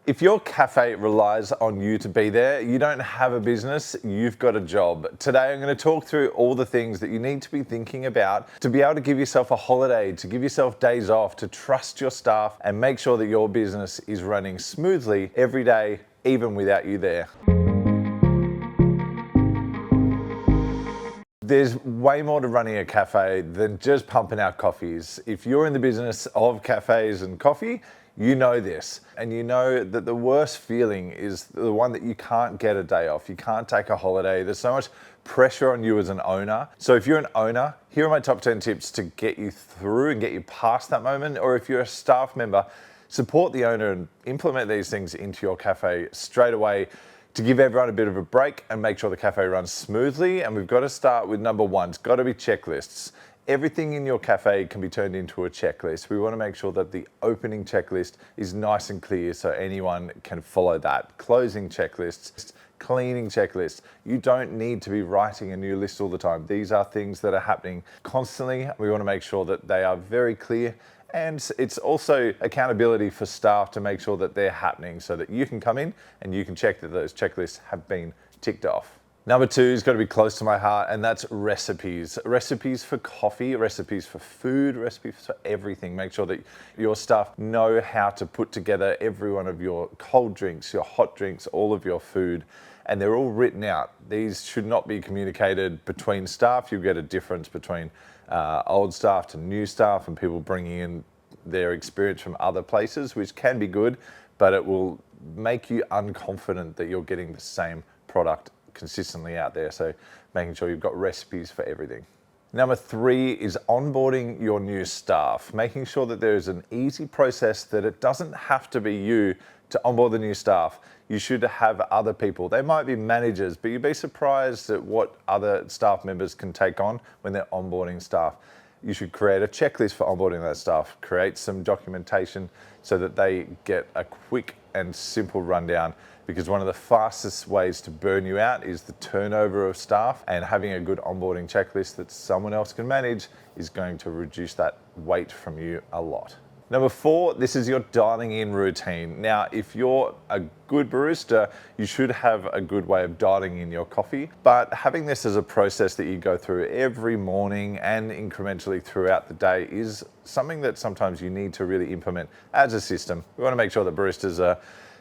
If your cafe relies on you to be there, you don't have a business, you've got a job. Today I'm going to talk through all the things that you need to be thinking about to be able to give yourself a holiday, to give yourself days off, to trust your staff and make sure that your business is running smoothly every day, even without you there. There's way more to running a cafe than just pumping out coffees. If you're in the business of cafes and coffee, you know this, and you know that the worst feeling is the one that you can't get a day off. You can't take a holiday. There's so much pressure on you as an owner. So if you're an owner, here are my top 10 tips to get you through and get you past that moment. Or if you're a staff member, support the owner and implement these things into your cafe straight away to give everyone a bit of a break and make sure the cafe runs smoothly. And we've got to start with number one. It's got to be checklists. Everything in your cafe can be turned into a checklist. We want to make sure that the opening checklist is nice and clear so anyone can follow that. Closing checklists, cleaning checklists. You don't need to be writing a new list all the time. These are things that are happening constantly. We want to make sure that they are very clear, and it's also accountability for staff to make sure that they're happening so that you can come in and you can check that those checklists have been ticked off. Number two has got to be close to my heart, and that's recipes. Recipes for coffee, recipes for food, recipes for everything. Make sure that your staff know how to put together every one of your cold drinks, your hot drinks, all of your food, and they're all written out. These should not be communicated between staff. You'll get a difference between old staff to new staff and people bringing in their experience from other places, which can be good, but it will make you unconfident that you're getting the same product consistently out there. So making sure you've got recipes for everything. Number three is onboarding your new staff, making sure that there is an easy process, that it doesn't have to be you to onboard the new staff. You should have other people. They might be managers, but you'd be surprised at what other staff members can take on when they're onboarding staff. You should create a checklist for onboarding that staff, create some documentation so that they get a quick and simple rundown, because one of the fastest ways to burn you out is the turnover of staff, and having a good onboarding checklist that someone else can manage is going to reduce that weight from you a lot. Number four, this is your dialing in routine. Now, if you're a good barista, you should have a good way of dialing in your coffee, but having this as a process that you go through every morning and incrementally throughout the day is something that sometimes you need to really implement as a system. We want to make sure that baristas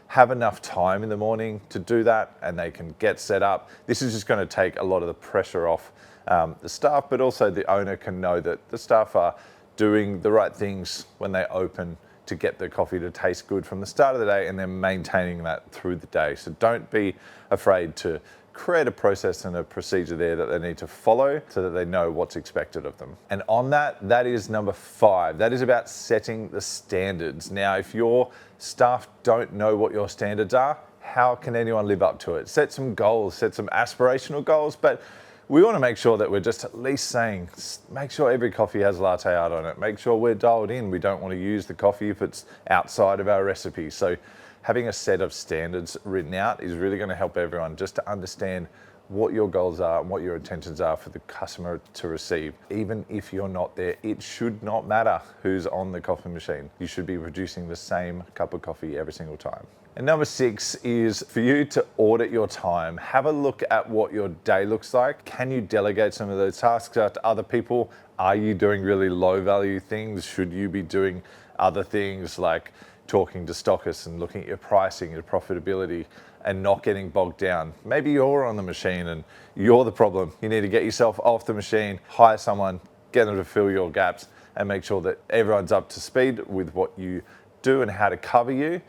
have enough time in the morning to do that and they can get set up. This is just going to take a lot of the pressure off the staff, but also the owner can know that the staff are doing the right things when they open to get the coffee to taste good from the start of the day, and then maintaining that through the day. So don't be afraid to create a process and a procedure there that they need to follow so that they know what's expected of them. And on that, that is number five. That is about setting the standards. Now, if your staff don't know what your standards are, how can anyone live up to it? Set some goals, set some aspirational goals, but we want to make sure that we're just at least saying, make sure every coffee has latte art on it. Make sure we're dialed in. We don't want to use the coffee if it's outside of our recipe. So having a set of standards written out is really going to help everyone just to understand what your goals are and what your intentions are for the customer to receive. Even if you're not there, it should not matter who's on the coffee machine. You should be producing the same cup of coffee every single time. And number six is for you to audit your time. Have a look at what your day looks like. Can you delegate some of those tasks out to other people? Are you doing really low value things? Should you be doing other things like talking to stockists and looking at your pricing, your profitability, and not getting bogged down? Maybe you're on the machine and you're the problem. You need to get yourself off the machine, hire someone, get them to fill your gaps, and make sure that everyone's up to speed with what you do and how to cover you.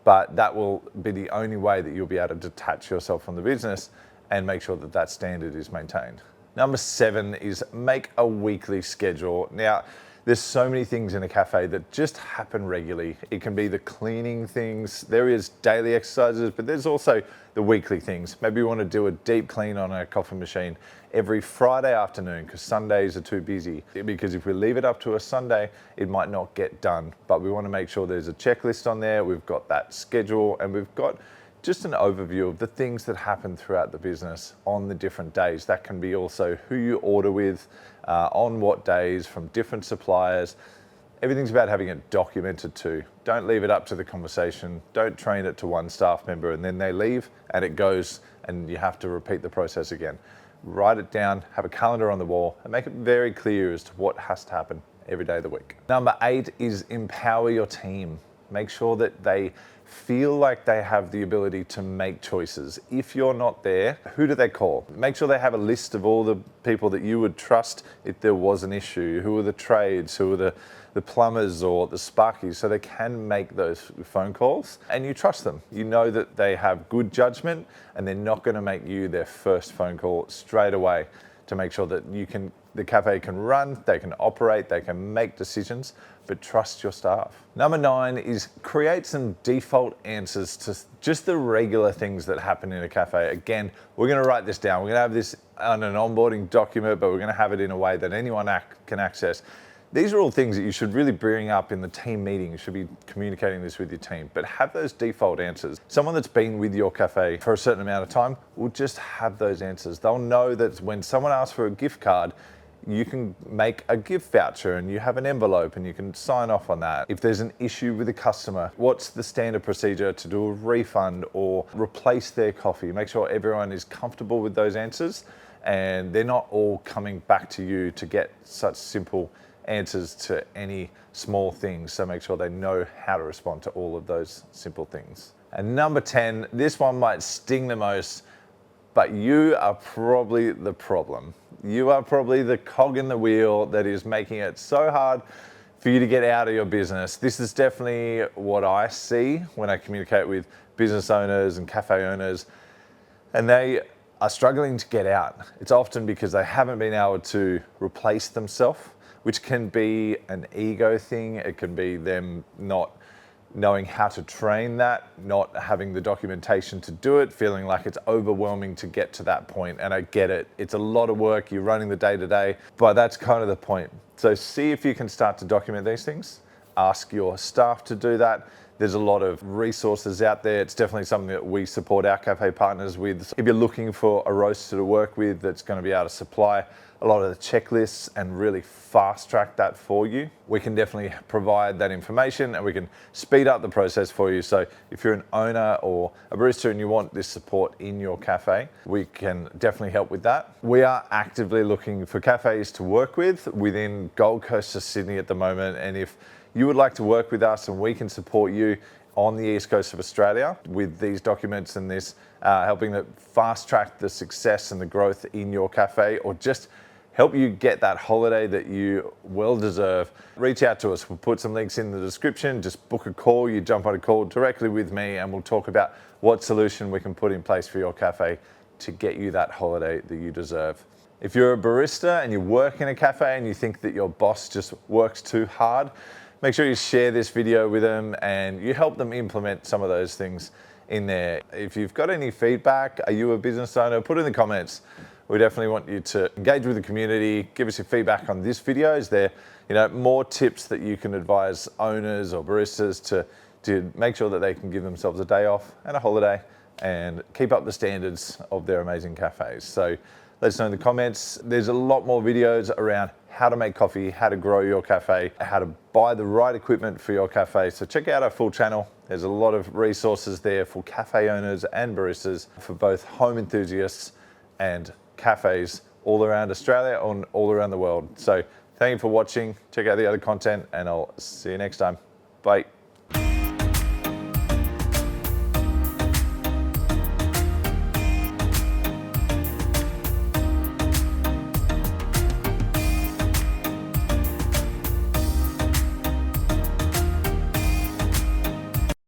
But that will be the only way that you'll be able to detach yourself from the business and make sure that that standard is maintained. Number seven is make a weekly schedule. Now, there's so many things in a cafe that just happen regularly. It can be the cleaning things, there is daily exercises, but there's also the weekly things. Maybe you want to do a deep clean on a coffee machine every Friday afternoon because Sundays are too busy. Because if we leave it up to a Sunday, it might not get done. But we want to make sure there's a checklist on there, we've got that schedule, and we've got just an overview of the things that happen throughout the business on the different days. That can be also who you order with, on what days, from different suppliers. Everything's about having it documented too. Don't leave it up to the conversation. Don't train it to one staff member and then they leave and it goes and you have to repeat the process again. Write it down, have a calendar on the wall, and make it very clear as to what has to happen every day of the week. Number 8 is empower your team. Make sure that they feel like they have the ability to make choices. If you're not there, who do they call? Make sure they have a list of all the people that you would trust if there was an issue. Who are the trades, who are the plumbers or the sparkies, so they can make those phone calls and you trust them. You know that they have good judgment and they're not going to make you their first phone call straight away, to make sure that the cafe can run, they can operate, they can make decisions, but trust your staff. Number 9 is create some default answers to just the regular things that happen in a cafe. Again, we're going to write this down. We're going to have this on an onboarding document, but we're going to have it in a way that anyone can access. These are all things that you should really bring up in the team meeting. You should be communicating this with your team, but have those default answers. Someone that's been with your cafe for a certain amount of time will just have those answers. They'll know that when someone asks for a gift card, you can make a gift voucher and you have an envelope and you can sign off on that. If there's an issue with a customer, what's the standard procedure to do a refund or replace their coffee? Make sure everyone is comfortable with those answers and they're not all coming back to you to get such simple answers to any small things. So make sure they know how to respond to all of those simple things. And number 10, this one might sting the most, but you are probably the problem. You are probably the cog in the wheel that is making it so hard for you to get out of your business. This is definitely what I see when I communicate with business owners and cafe owners, and they are struggling to get out. It's often because they haven't been able to replace themselves, which can be an ego thing. It can be them not knowing how to train that, not having the documentation to do it, feeling like it's overwhelming to get to that point. And I get it. It's a lot of work. You're running the day-to-day, but that's kind of the point. So see if you can start to document these things. Ask your staff to do that. There's a lot of resources out there. It's definitely something that we support our cafe partners with. If you're looking for a roaster to work with that's going to be able to supply a lot of the checklists and really fast track that for you, we can definitely provide that information and we can speed up the process for you. So if you're an owner or a barista and you want this support in your cafe, we can definitely help with that. We are actively looking for cafes to work with within Gold Coast to Sydney at the moment. And if you would like to work with us and we can support you on the east coast of Australia with these documents and this, helping to fast track the success and the growth in your cafe, or just help you get that holiday that you well deserve, reach out to us. We'll put some links in the description. Just book a call. You jump on a call directly with me and we'll talk about what solution we can put in place for your cafe to get you that holiday that you deserve. If you're a barista and you work in a cafe and you think that your boss just works too hard, make sure you share this video with them and you help them implement some of those things in there. If you've got any feedback, are you a business owner? Put it in the comments. We definitely want you to engage with the community, give us your feedback on this video. Is there more tips that you can advise owners or baristas to make sure that they can give themselves a day off and a holiday and keep up the standards of their amazing cafes? So let us know in the comments. There's a lot more videos around how to make coffee, how to grow your cafe, how to buy the right equipment for your cafe. So check out our full channel. There's a lot of resources there for cafe owners and baristas, for both home enthusiasts and cafes all around Australia and all around the world. So thank you for watching. Check out the other content and I'll see you next time. Bye.